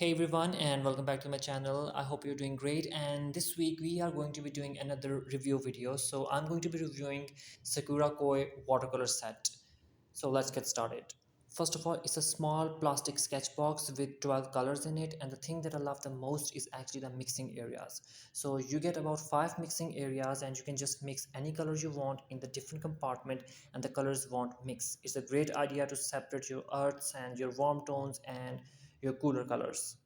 Hey everyone, and welcome back to my channel. I hope you're doing great. And this week we are going to be doing another review video. So I'm going to be reviewing Sakura Koi watercolor set. So let's get started. First of all, it's a small plastic sketch box with 12 colors in it, and the thing that I love the most is actually the mixing areas. So you get about 5 mixing areas and you can just mix any colors you want in the different compartment and the colors won't mix. It's a great idea to separate your earths and your warm tones and your cooler colors.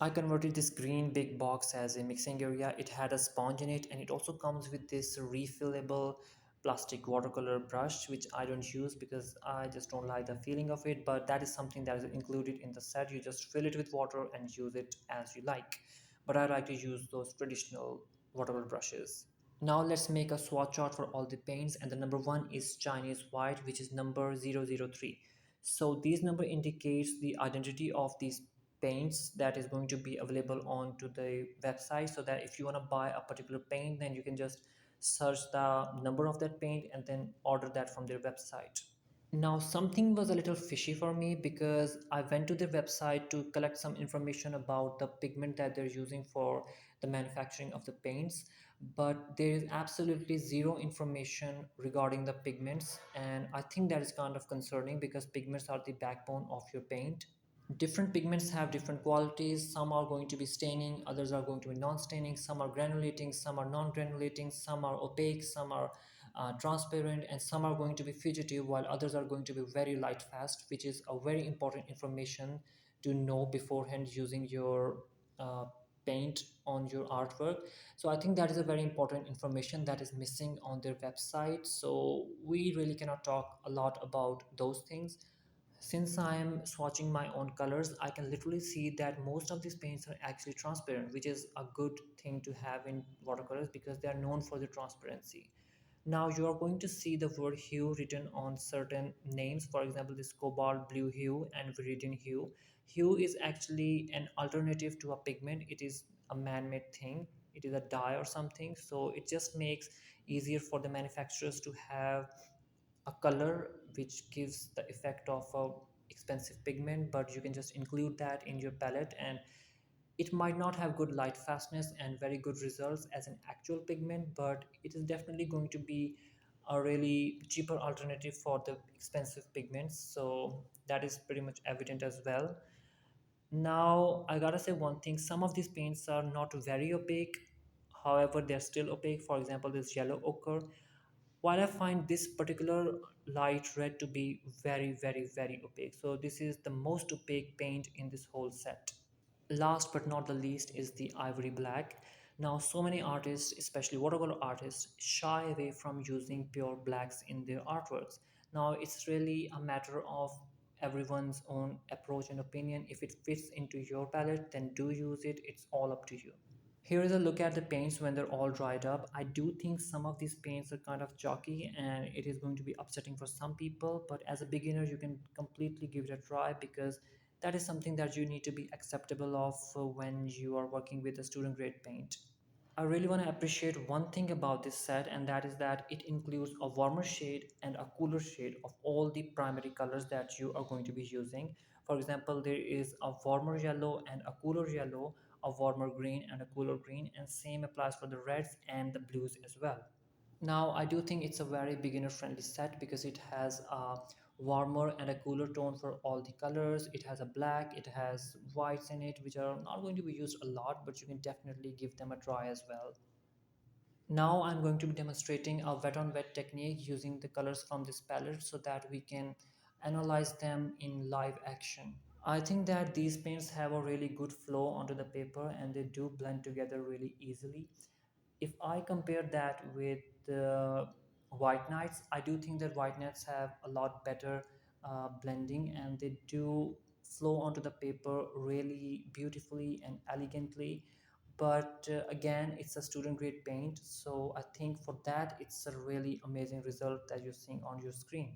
I converted this green big box as a mixing area. It had a sponge in it and it also comes with this refillable plastic watercolor brush, which I don't use because I just don't like the feeling of it, but that is something that is included in the set. You just fill it with water and use it as you like, but I like to use those traditional watercolor brushes. Now let's make a swatch chart for all the paints, and the number one is Chinese white, which is number 003. So these number indicates the identity of these paints that is going to be available onto the website, so that if you want to buy a particular paint, then you can just search the number of that paint and then order that from their website. Now, something was a little fishy for me because I went to their website to collect some information about the pigment that they're using for the manufacturing of the paints, but there is absolutely zero information regarding the pigments, and I think that is kind of concerning because pigments are the backbone of your paint. Different pigments have different qualities. Some are going to be staining, others are going to be non-staining, some are granulating, some are non-granulating, some are opaque, some are transparent, and some are going to be fugitive, while others are going to be very light fast, which is a very important information to know beforehand using your uh, paint on your artwork. So I think that is a very important information that is missing on their website, so we really cannot talk a lot about those things. Since I am swatching my own colors, I can literally see that most of these paints are actually transparent, which is a good thing to have in watercolors because they are known for the transparency. Now you are going to see the word hue written on certain names, for example, this cobalt blue hue and viridian hue. Hue is actually an alternative to a pigment, it is a man-made thing, it is a dye or something, so it just makes easier for the manufacturers to have a color which gives the effect of a expensive pigment, but you can just include that in your palette, and it might not have good light fastness and very good results as an actual pigment, but it is definitely going to be a really cheaper alternative for the expensive pigments, so that is pretty much evident as well. Now I gotta say one thing, some of these paints are not very opaque, however they're still opaque. For example, this yellow ochre, while I find this particular light red to be very opaque, so this is the most opaque paint in this whole set. Last but not the least is the ivory black. Now so many artists, especially watercolor artists, shy away from using pure blacks in their artworks. Now it's really a matter of everyone's own approach and opinion. If it fits into your palette, then do use it, it's all up to you. Here is a look at the paints when they're all dried up. I do think some of these paints are kind of chalky and it is going to be upsetting for some people, but as a beginner, you can completely give it a try because that is something that you need to be acceptable of when you are working with a student grade paint. I really want to appreciate one thing about this set, and that is that it includes a warmer shade and a cooler shade of all the primary colors that you are going to be using. For example, there is a warmer yellow and a cooler yellow, a warmer green and a cooler green, and same applies for the reds and the blues as well. Now, I do think it's a very beginner friendly set because it has a warmer and a cooler tone for all the colors. It has a black, it has whites in it, which are not going to be used a lot, but you can definitely give them a try as well. Now I'm going to be demonstrating a wet on wet technique using the colors from this palette so that we can analyze them in live action. I think that these paints have a really good flow onto the paper and they do blend together really easily. If I compare that with the white nights, I do think that white nights have a lot better blending and they do flow onto the paper really beautifully and elegantly. But again, it's a student grade paint, so I think for that it's a really amazing result that you're seeing on your screen.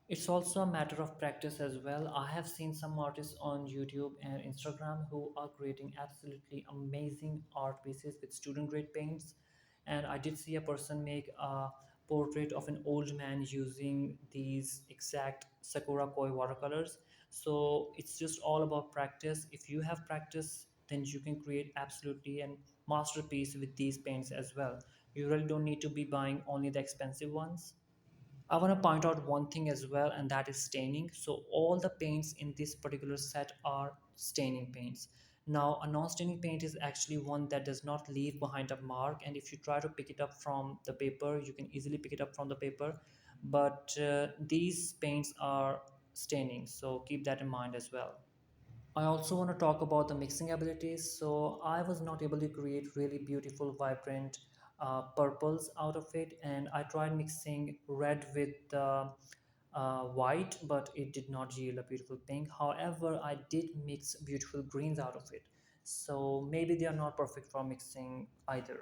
It's also a matter of practice as well. I have seen some artists on YouTube and Instagram who are creating absolutely amazing art pieces with student grade paints. And I did see a person make a portrait of an old man using these exact Sakura Koi watercolors. So it's just all about practice. If you have practice, then you can create absolutely an masterpiece with these paints as well. You really don't need to be buying only the expensive ones. I want to point out one thing as well, and that is staining. So all the paints in this particular set are staining paints. Now, a non-staining paint is actually one that does not leave behind a mark, and if you try to pick it up from the paper, you can easily pick it up from the paper. But these paints are staining, so keep that in mind as well. I also want to talk about the mixing abilities. So I was not able to create really beautiful, vibrant purples out of it, and I tried mixing red with white, but it did not yield a beautiful pink. However, I did mix beautiful greens out of it. So maybe they are not perfect for mixing either.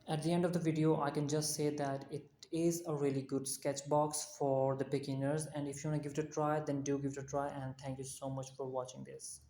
At the end of the video, I can just say that it is a really good sketch box for the beginners, and if you want to give it a try, then do give it a try, and thank you so much for watching this.